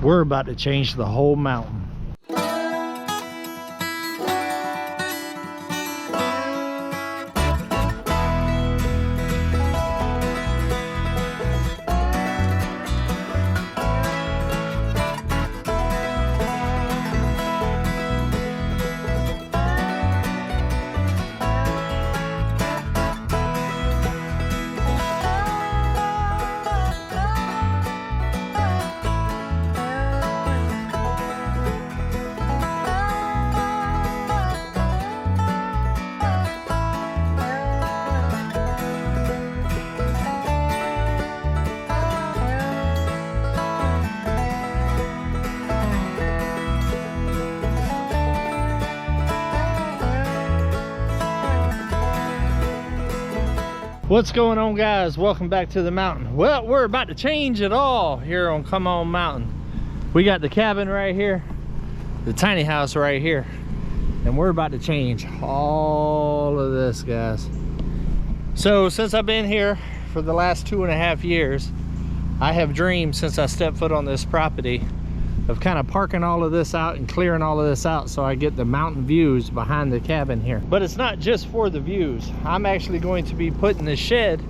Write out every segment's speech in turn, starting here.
We're about to change the whole mountain. What's going on, guys? Welcome back to the mountain. Well, we're about to change it all here on Come On Mountain. We got the cabin right here, the tiny house right here, and we're about to change all of this, guys. So since I've been here for the last 2.5 years, I have dreamed since I stepped foot on this property of kind of parking all of this out and clearing all of this out so I get the mountain views behind the cabin here. But it's not just for the views. I'm actually going to be putting the shed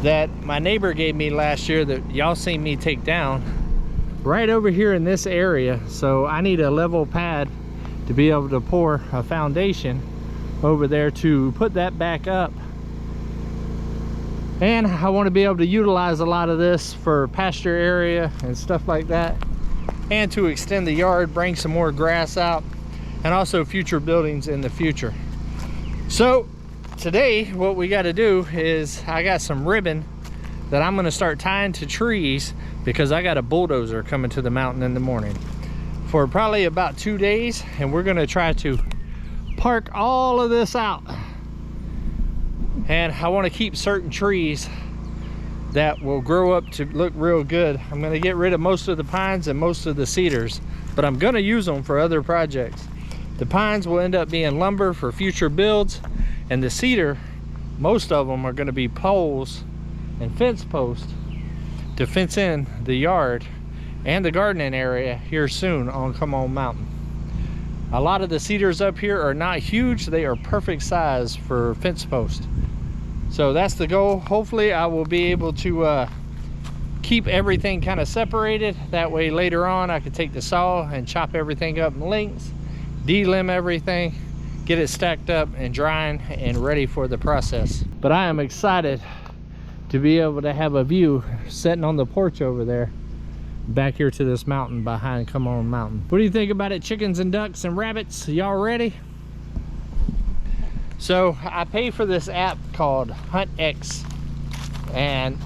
that my neighbor gave me last year that y'all seen me take down right over here in this area. So I need a level pad to be able to pour a foundation over there to put that back up. And I want to be able to utilize a lot of this for pasture area and stuff like that, and to extend the yard, bring some more grass out, and also future buildings in the future. So today what we got to do is I got some ribbon that I'm going to start tying to trees because I got a bulldozer coming to the mountain in the morning for probably about 2 days, and we're going to try to park all of this out. And I want to keep certain trees that will grow up to look real good. I'm going to get rid of most of the pines and most of the cedars, but I'm going to use them for other projects. The pines will end up being lumber for future builds, and the cedar, most of them are going to be poles and fence posts to fence in the yard and the gardening area here soon on Come On Mountain. A lot of the cedars up here are not huge. They are perfect size for fence posts. So that's the goal. Hopefully I will be able to keep everything kind of separated. That way later on I can take the saw and chop everything up in lengths, de-limb everything, get it stacked up and drying and ready for the process. But I am excited to be able to have a view sitting on the porch over there back here to this mountain behind Come On Mountain. What do you think about it, chickens and ducks and rabbits? Y'all ready? So I pay for this app called HuntX, and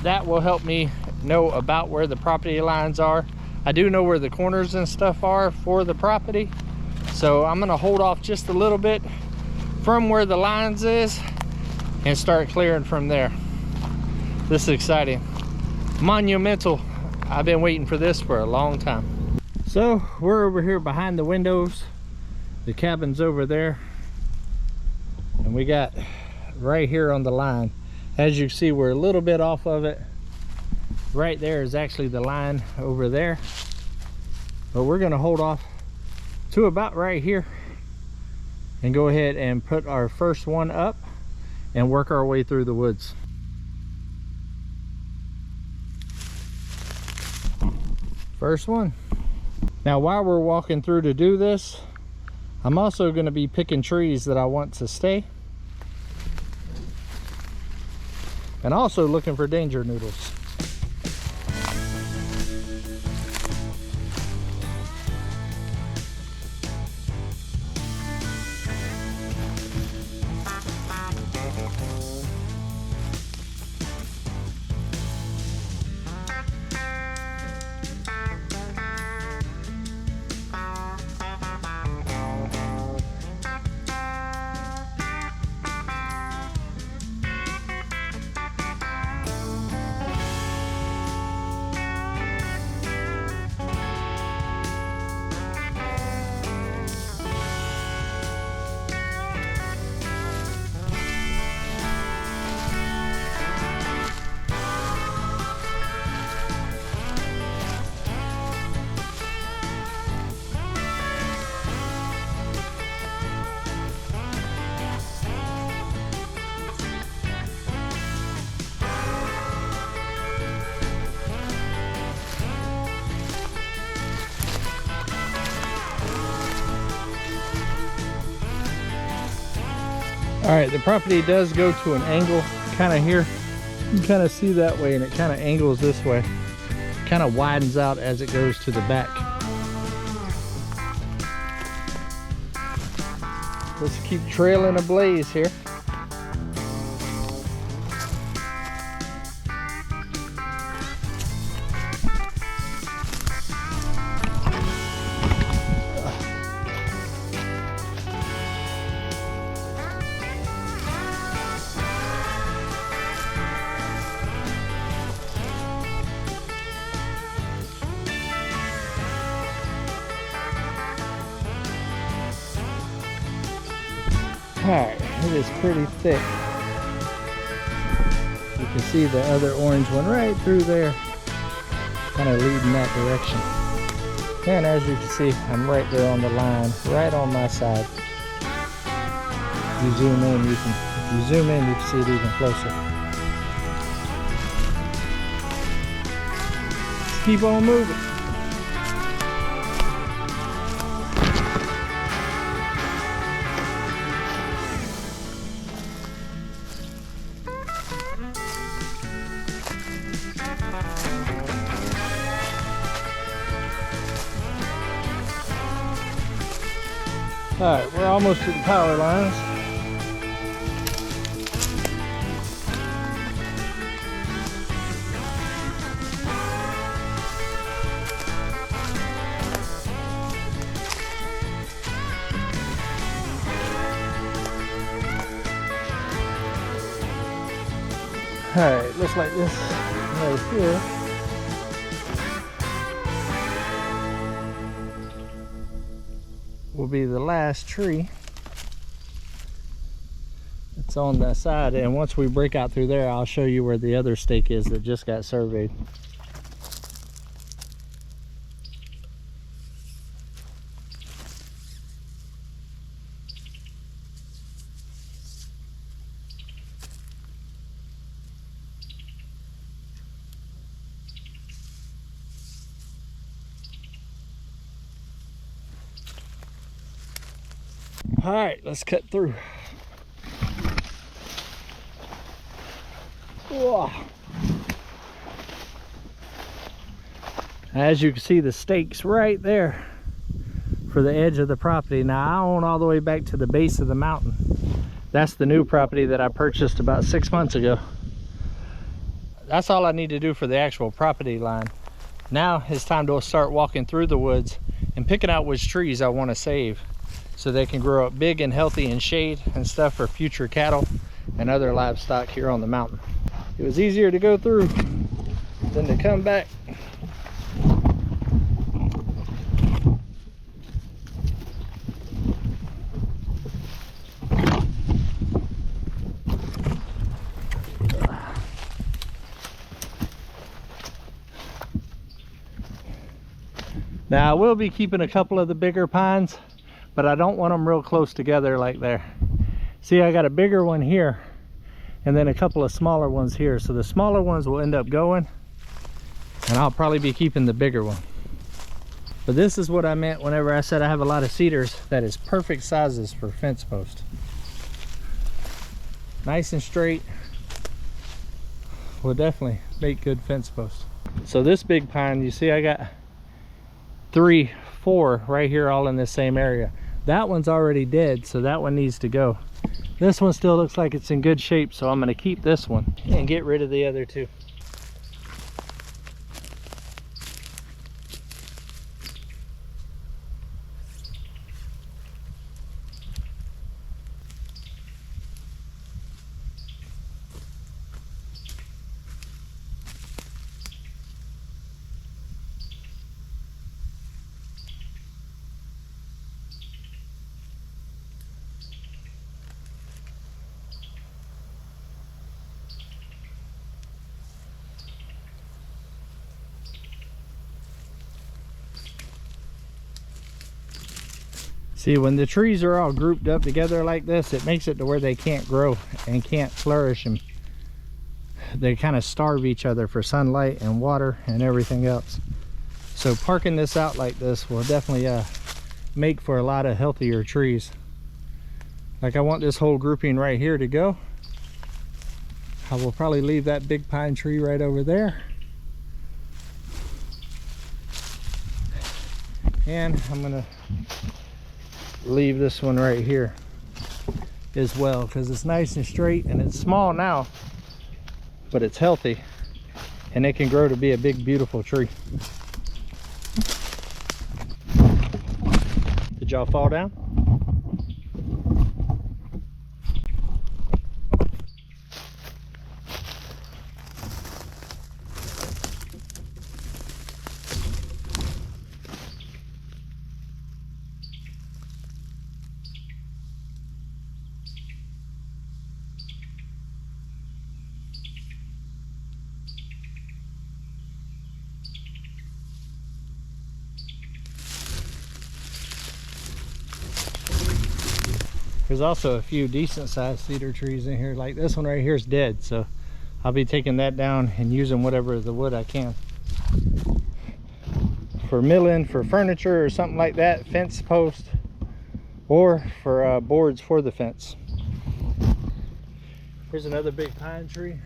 that will help me know about where the property lines are. I do know where the corners and stuff are for the property, so I'm gonna hold off just a little bit from where the lines is and start clearing from there. This is exciting, monumental. I've been waiting for this for a long time. So we're over here behind the windows, the cabin's over there, and we got right here on the line. As you can see, we're a little bit off of it. Right there is actually the line over there, but we're gonna hold off to about right here and go ahead and put our first one up and work our way through the woods. First one. Now while we're walking through to do this, I'm also going to be picking trees that I want to stay, and also looking for danger noodles. All right, the property does go to an angle kind of here. You can kind of see that way, and it kind of angles this way. Kind of widens out as it goes to the back. Let's keep trailing a blaze here. Alright, it is pretty thick. You can see the other orange one right through there, kind of leading that direction. And as you can see, I'm right there on the line, right on my side. If you zoom in, you can see it even closer. Let's keep on moving. Alright, we're almost to the power lines. Alright, looks like this right here. Will be the last tree. It's on that side, and once we break out through there, I'll show you where the other stake is that just got surveyed. All right, let's cut through. Whoa. As you can see, the stakes right there for the edge of the property. Now I own all the way back to the base of the mountain. That's the new property that I purchased about 6 months ago. That's all I need to do for the actual property line. Now it's time to start walking through the woods and picking out which trees I want to save, so they can grow up big and healthy in shade and stuff for future cattle and other livestock here on the mountain. It was easier to go through than to come back. Now I will be keeping a couple of the bigger pines, but I don't want them real close together like there. See, I got a bigger one here and then a couple of smaller ones here. So the smaller ones will end up going, and I'll probably be keeping the bigger one. But this is what I meant whenever I said I have a lot of cedars that is perfect sizes for fence post. Nice and straight. Will definitely make good fence posts. So this big pine, you see I got 3, 4 right here all in the same area. That one's already dead, so that one needs to go. This one still looks like it's in good shape, so I'm going to keep this one and get rid of the other 2. See, when the trees are all grouped up together like this, it makes it to where they can't grow and can't flourish, and they kind of starve each other for sunlight and water and everything else. So parking this out like this will definitely make for a lot of healthier trees. Like I want this whole grouping right here to go. I will probably leave that big pine tree right over there. And I'm gonna leave this one right here as well, because it's nice and straight and it's small now, but it's healthy and it can grow to be a big beautiful tree. Did y'all fall down? There's also a few decent sized cedar trees in here. Like this one right here is dead, so I'll be taking that down and using whatever the wood I can for milling, for furniture or something like that, fence post, or for boards for the fence. Here's another big pine tree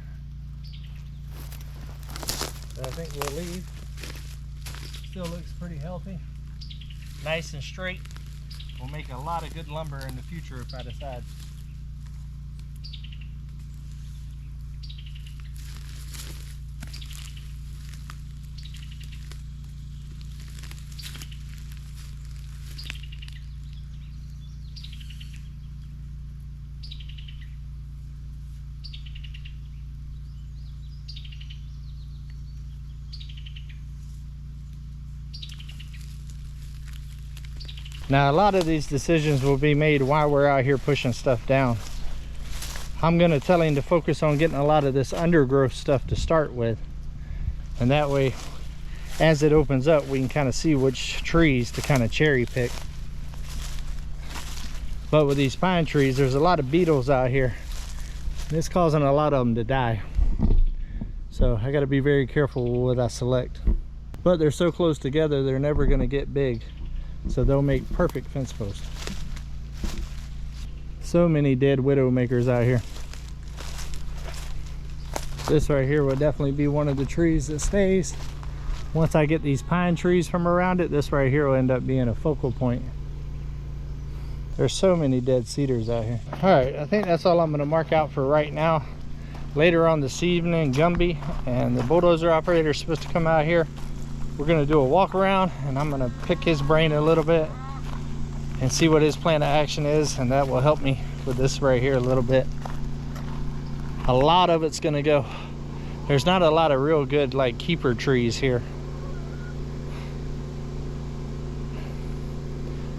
that I think we'll leave. Still looks pretty healthy, nice and straight. Will make a lot of good lumber in the future if I decide. Now a lot of these decisions will be made while we're out here pushing stuff down. I'm going to tell him to focus on getting a lot of this undergrowth stuff to start with, and that way as it opens up we can kind of see which trees to kind of cherry pick. But with these pine trees, there's a lot of beetles out here and it's causing a lot of them to die, so I got to be very careful with what I select. But they're so close together they're never going to get big, so they'll make perfect fence posts. So many dead widow makers out here. This right here will definitely be one of the trees that stays. Once I get these pine trees from around it, this right here will end up being a focal point. There's so many dead cedars out here. All right, I think that's all I'm going to mark out for right now. Later on this evening, Gumby and the bulldozer operator is supposed to come out here. We're going to do a walk around and I'm going to pick his brain a little bit and see what his plan of action is, and that will help me with this right here a little bit. A lot of it's going to go. There's not a lot of real good like keeper trees here.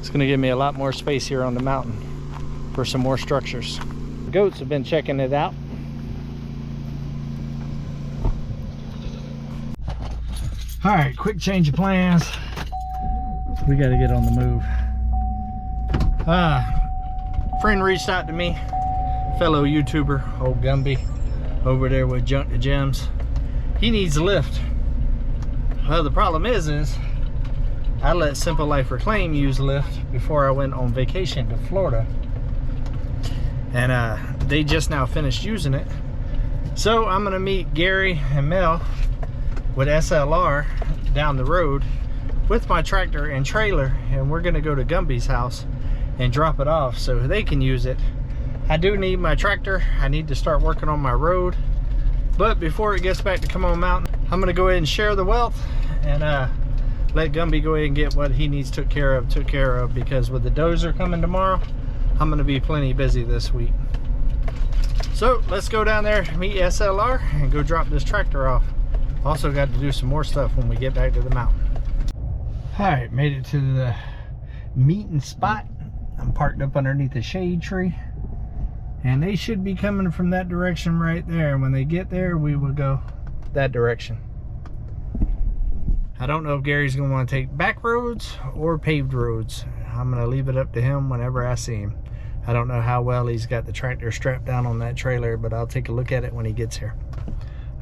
It's going to give me a lot more space here on the mountain for some more structures. The goats have been checking it out. All right, quick change of plans. We got to get on the move. Friend reached out to me, fellow YouTuber, old Gumby, over there with Junk to Gems. He needs a lift. Well, the problem is I let Simple Life Reclaim use Lyft before I went on vacation to Florida, and they just now finished using it. So I'm gonna meet Gary and Mel with SLR down the road with my tractor and trailer, and we're gonna go to Gumby's house and drop it off so they can use it. I do need my tractor. I need to start working on my road, but before it gets back to Come On Mountain, I'm gonna go ahead and share the wealth and let Gumby go ahead and get what he needs took care of, because with the dozer coming tomorrow, I'm gonna be plenty busy this week. So let's go down there, meet SLR, and go drop this tractor off. Also got to do some more stuff when we get back to the mountain. All right, made it to the meeting spot. I'm parked up underneath a shade tree, and they should be coming from that direction right there. When they get there, we will go that direction. I don't know if Gary's gonna want to take back roads or paved roads. I'm gonna leave it up to him whenever I see him. I don't know how well he's got the tractor strapped down on that trailer, but I'll take a look at it when he gets here.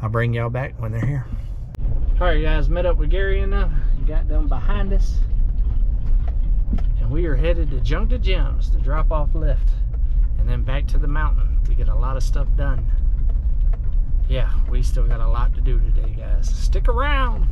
I'll bring y'all back when they're here. All right, guys, met up with Gary and got them behind us, and we are headed to Junk to Gems to drop off lift and then back to the mountain to get a lot of stuff done. Yeah, we still got a lot to do today, guys. Stick around.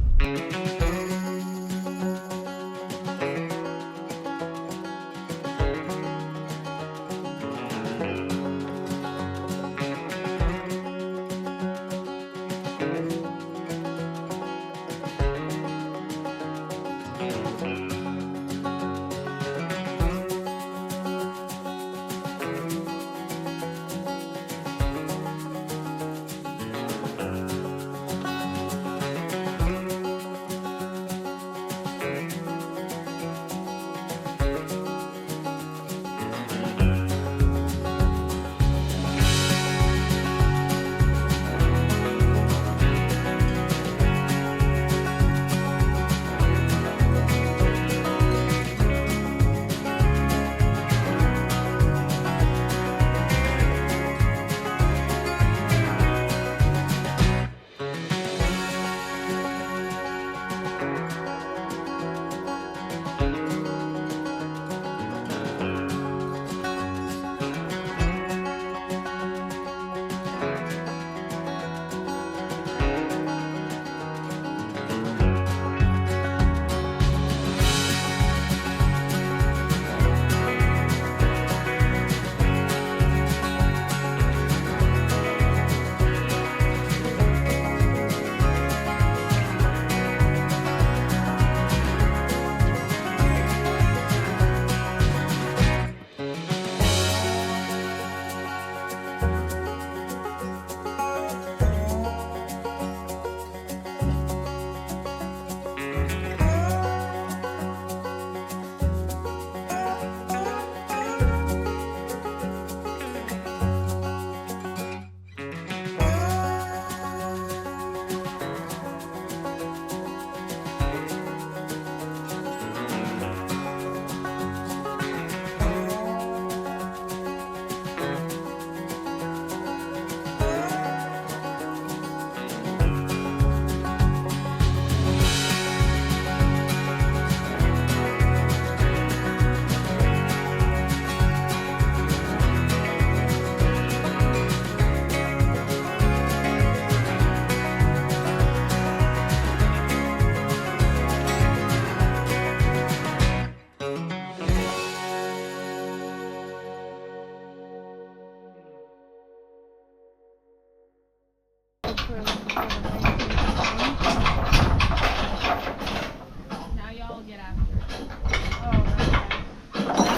Now y'all get after it.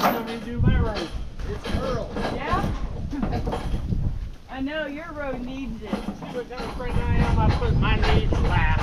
Let me do my road. It's Earl. Yeah? I know your road needs it. See what kind of friend I am. I put my needs last.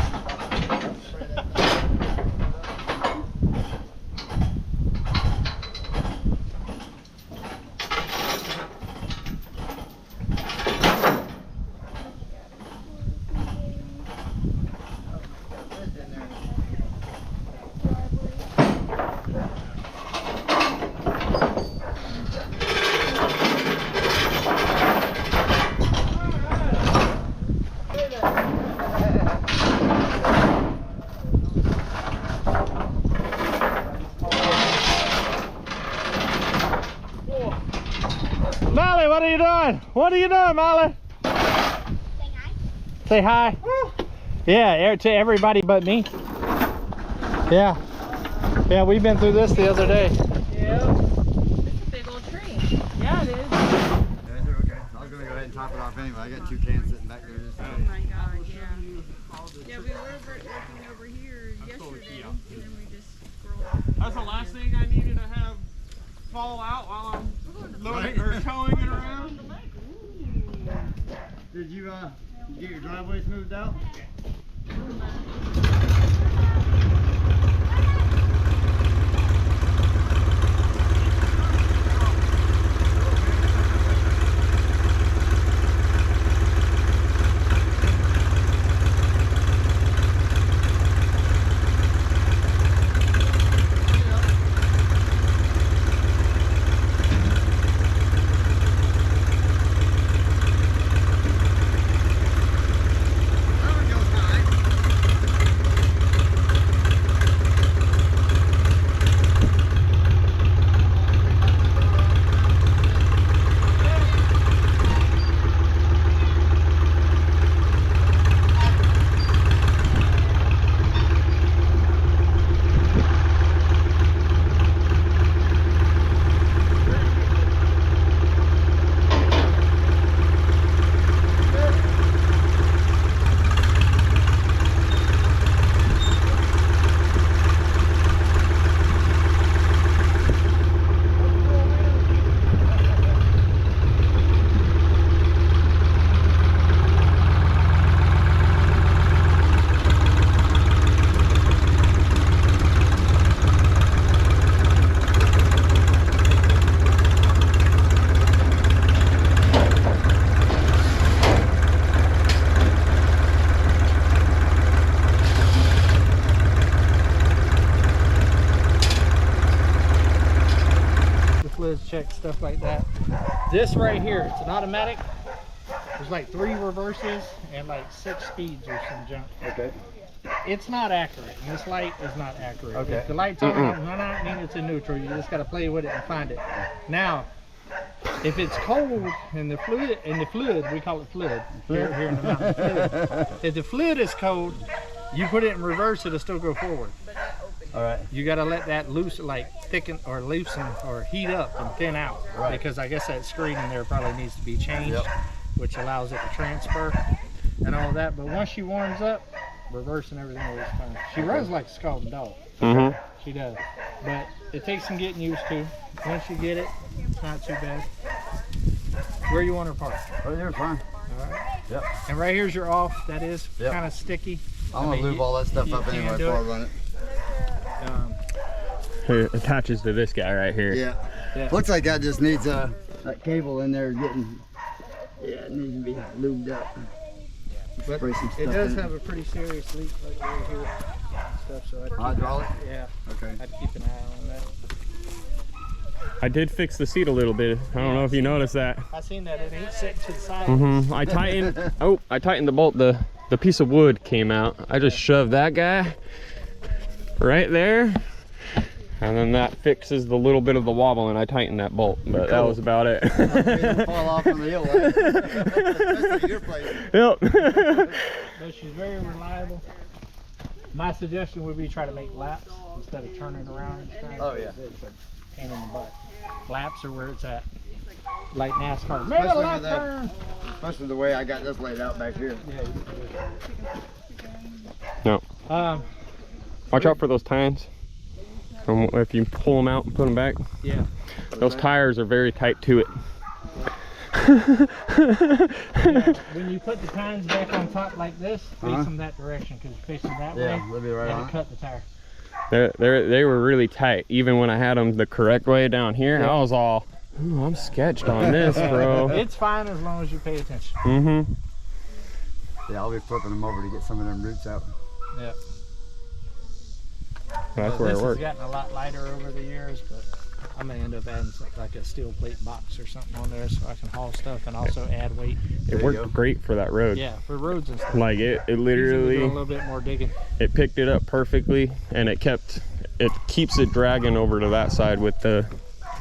Molly, what are you doing? What are you doing, Molly? Say hi. Yeah, to everybody but me. Yeah. Yeah, we've been through this the other day. Yeah. It's a big old tree. Yeah, it is. Yeah, they're okay. I was gonna go ahead and top it off anyway. I got 2 cans sitting back there. Just Oh my god, yeah. Yeah, we were looking over here yesterday, and then we just scrolled. That's the last thing I needed to have fall out while I'm loading or towing it around. Did you get your driveway smoothed out? fluids checked, stuff like that. This right here, it's an automatic. There's like 3 reverses and like 6 speeds or some junk. Okay. It's not accurate. This light is not accurate. Okay. If the light's on and run out, mean it's in neutral. You just gotta play with it and find it. Now, if it's cold and the fluid, we call it fluid here in the mountains. Fluid. If the fluid is cold, you put it in reverse, it'll still go forward. All right. You gotta let that loose, like thicken or loosen or heat up and thin out. Right. Because I guess that screen in there probably needs to be changed, Yep. which allows it to transfer and all that. But once she warms up, reverse and everything is fine. She runs like a scalding dog. Mm-hmm. She does. But it takes some getting used to. Once you get it, it's not too bad. Where you want her parked? Right there's fine. All right. Yep. And right here's your off. That is Yep. kind of sticky. I'm gonna lube all that stuff you up can anyway do before I it. run it. It attaches to this guy right here. Yeah. Yeah. Looks like that just needs that cable in there getting. Yeah, it needs to be lubed up. But Spray some it stuff does in have a pretty serious leak like right here. Stuff, so I'd keep, Hydraulic? yeah, Okay. I'd keep an eye on that. I did fix the seat a little bit. I don't know if you noticed that. I seen that. It ain't set to the side. Mm-hmm. I tightened. Oh, I tightened the bolt. The piece of wood came out. I just shoved that guy right there, and then that fixes the little bit of the wobble. And I tightened that bolt, but that was about it. Fall off on the hill. That's your place. Yep. But she's very reliable. My suggestion would be try to make laps instead of turning around each time. Oh, yeah. It's a pain in the butt. Laps are where it's at. Like NASCAR. Make a Especially lap with that- turn. Especially the way I got this laid out back here. Yeah, you can No. do it. Watch out for those tines. If you pull them out and put them back, Yeah. those tires are very tight to it. Yeah, when you put the tines back on top like this, face them that direction because you're facing that way. Yeah, they'll be right and on. cut the tire. They were really tight. Even when I had them the correct way down here, I was all, ooh, I'm sketched on this, bro. It's fine as long as you pay attention. Mm-hmm. Yeah, I'll be flipping them over to get some of them roots out. Yeah. That's where this it works. has gotten a lot lighter over the years, but I'm gonna end up adding like a steel plate box or something on there so I can haul stuff and also add weight. It you worked go. great for that road. Yeah, for roads and stuff. Like it Easy to do a literally, little bit more digging. it picked it up perfectly, and it keeps it dragging over to that side with the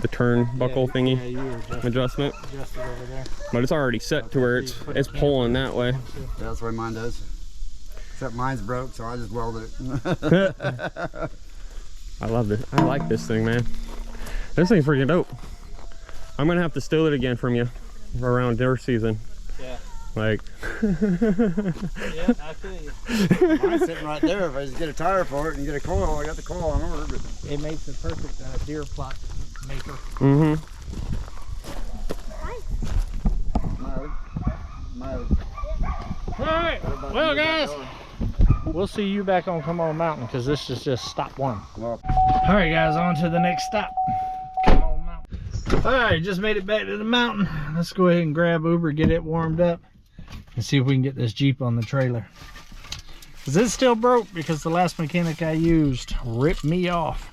turnbuckle Yeah, thingy you adjustment. adjusted over there. But it's already set to where it's pulling that way. Yeah, that's the way mine does. Except mine's broke, so I just welded it. I love this. I like this thing, man. This thing's freaking dope. I'm gonna have to steal it again from you around deer season. Yeah. Like. Yeah, I feel you. Mine's sitting right there. If I just get a tire for it and get a coil, I got the coil on order. But It makes a perfect deer plot maker. Mm-hmm. my All right. Well, guys, we'll see you back on Come On Mountain because this is just stop one. well, All right, guys, on to the next stop. Come On Mountain. All right, just made it back to the mountain. Let's go ahead and grab Uber, get it warmed up, and see if we can get this Jeep on the trailer. Because it's still broke because the last mechanic I used ripped me off.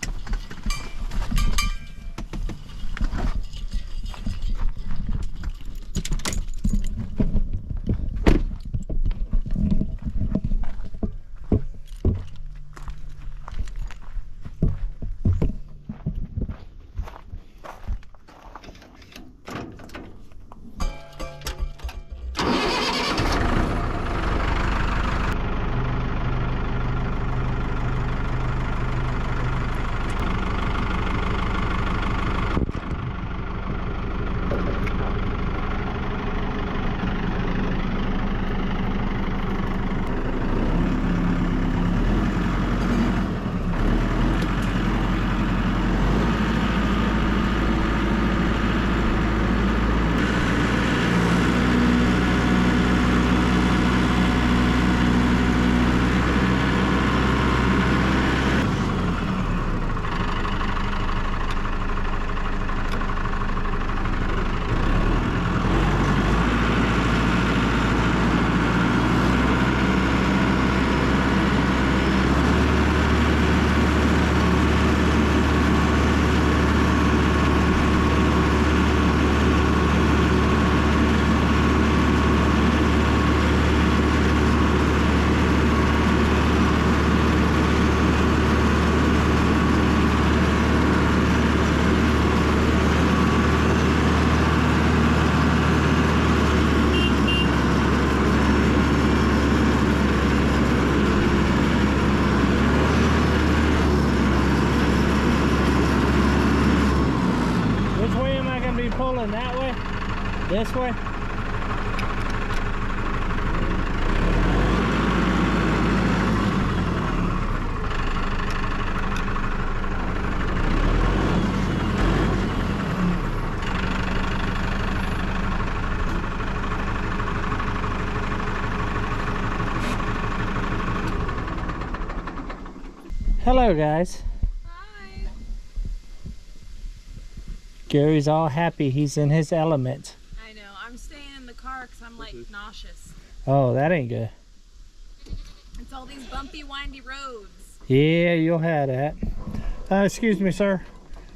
pulling that way? This way? Hello guys. Hi. Gary's all happy he's in his element. I know. I'm staying in the car because I'm like nauseous. Oh, that ain't good. It's all these bumpy, windy roads. Yeah, you'll have that. Excuse me, sir.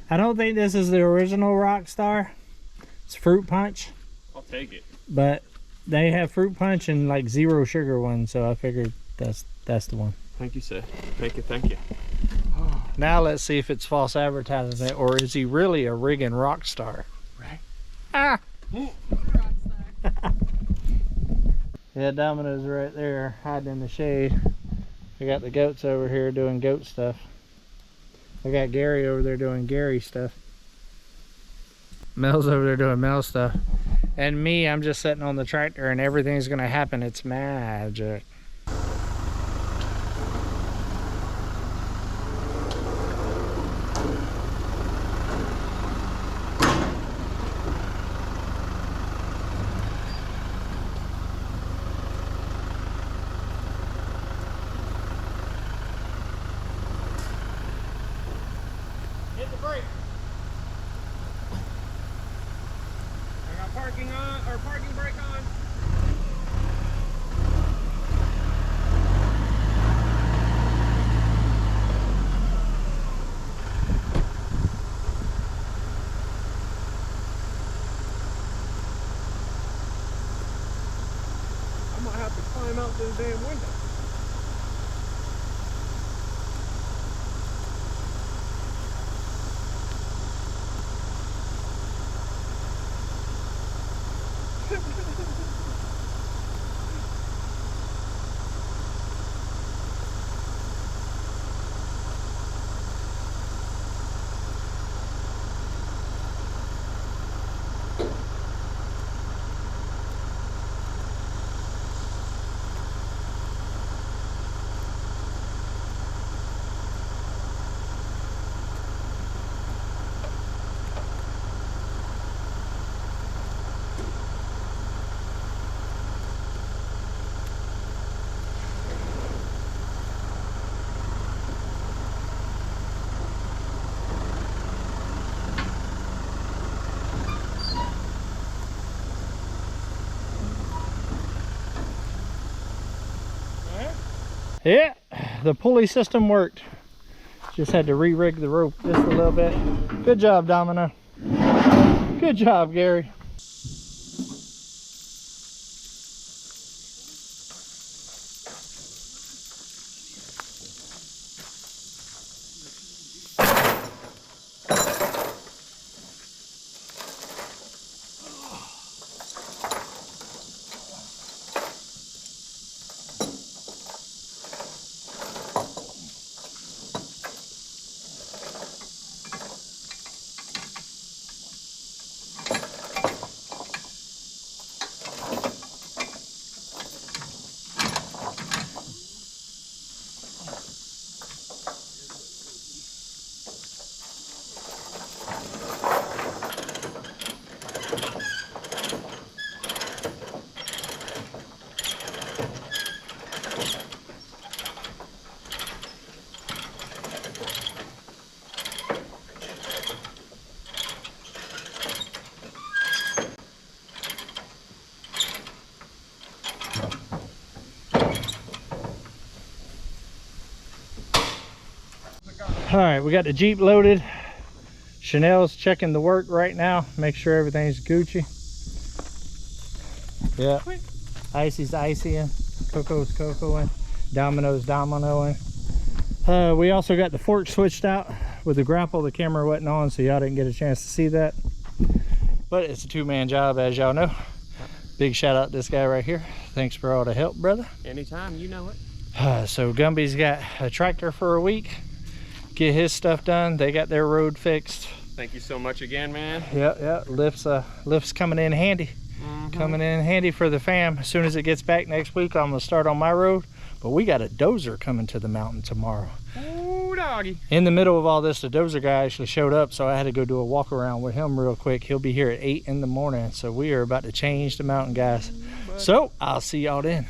I don't think this is the original Rockstar. It's fruit punch, I'll take it. but they have fruit punch and like zero sugar one, so I figured that's the one. Thank you, sir. Thank you, thank you. Now let's see if it's false advertising or is he really a rigging rock star? Right. Ah! Rockstar. Yeah, Domino's right there hiding in the shade. I got the goats over here doing goat stuff. I got Gary over there doing Gary stuff. Mel's over there doing Mel stuff. And me, I'm just sitting on the tractor and everything's gonna happen. It's magic. Hit the brake. I got parking on, or parking brake on. I might have to climb out this damn window. Yeah, the pulley system worked. Just had to re-rig the rope just a little bit. Good job, Domino. Good job, Gary. All right, we got the Jeep loaded. Chanel's checking the work right now, make sure everything's Gucci. Yeah, Icy's icying, Coco's cocoing, Domino's dominoing. We also got the fork switched out with the grapple. The camera wasn't on, so y'all didn't get a chance to see that. But it's a two-man job, as y'all know. Big shout out to this guy right here. Thanks for all the help, brother. Anytime, you know it. So Gumby's got a tractor for a week. Get his stuff done. They got their road fixed. Thank you so much again, man. Yeah, lift's coming in handy. Coming in handy for the fam. As soon as it gets back next week, I'm gonna start on my road. But we got a dozer coming to the mountain tomorrow. Ooh, doggy. In the middle of all this, the dozer guy actually showed up, so I had to go do a walk around with him real quick. He'll be here at 8 in the morning, so we are about to change the mountain, guys. So I'll see y'all then.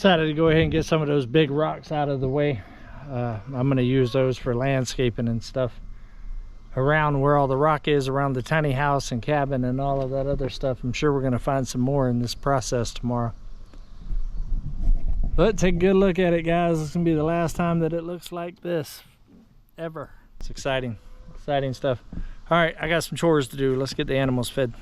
Decided to go ahead and get some of those big rocks out of the way. I'm going to use those for landscaping and stuff around where all the rock is, around the tiny house and cabin and all of that other stuff. I'm sure we're going to find some more in this process tomorrow. But take a good look at it, guys. It's going to be the last time that it looks like this ever. It's exciting stuff. All right, I got some chores to do. Let's get the animals fed.